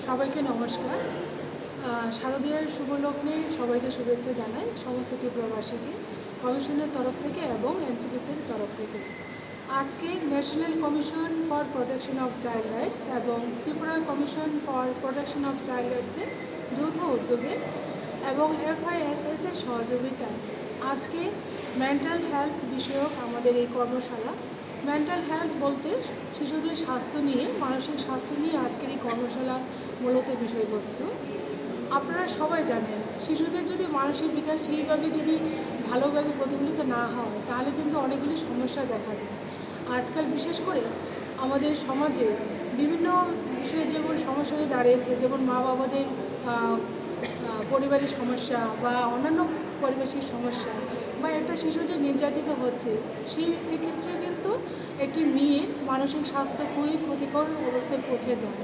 সবাইকে নমস্কার। শারদীয়ার শুভলগ্নে সবাইকে শুভেচ্ছা জানাই, সমস্ত ত্রিপুরাবাসীকে কমিশনের তরফ থেকে এবং এনসিপিসির তরফ থেকে। আজকে National Commission for Protection of Child Rights এবং Tripura Commission for Protection of Child রাইটসের যৌথ উদ্যোগে এবং FISS-এর সহযোগিতায় আজকে মেন্টাল হেলথ বিষয়ক আমাদের এই কর্মশালা। মেন্টাল হেলথ বলতে শিশুদের স্বাস্থ্য নিয়ে, মানসিক স্বাস্থ্য নিয়ে আজকের এই কর্মশালার মূলত বিষয়বস্তু। আপনারা সবাই জানেন, শিশুদের যদি মানসিক বিকাশ সেইভাবে যদি ভালোভাবে প্রতিফলিত না হয় তাহলে কিন্তু অনেকগুলি সমস্যা দেখা দেয়। আজকাল বিশেষ করে আমাদের সমাজে বিভিন্ন বিষয়ে যেমন সমস্যা হয়ে দাঁড়িয়েছে, যেমন মা বাবাদের পরিবারের সমস্যা বা অন্যান্য পরিবেশিক সমস্যা, বা একটা শিশু যে নির্যাতিত হচ্ছে, সেই ক্ষেত্রে কিন্তু একটি মেয়ের মানসিক স্বাস্থ্য খুবই ক্ষতিকর অবস্থায় পৌঁছে যায়।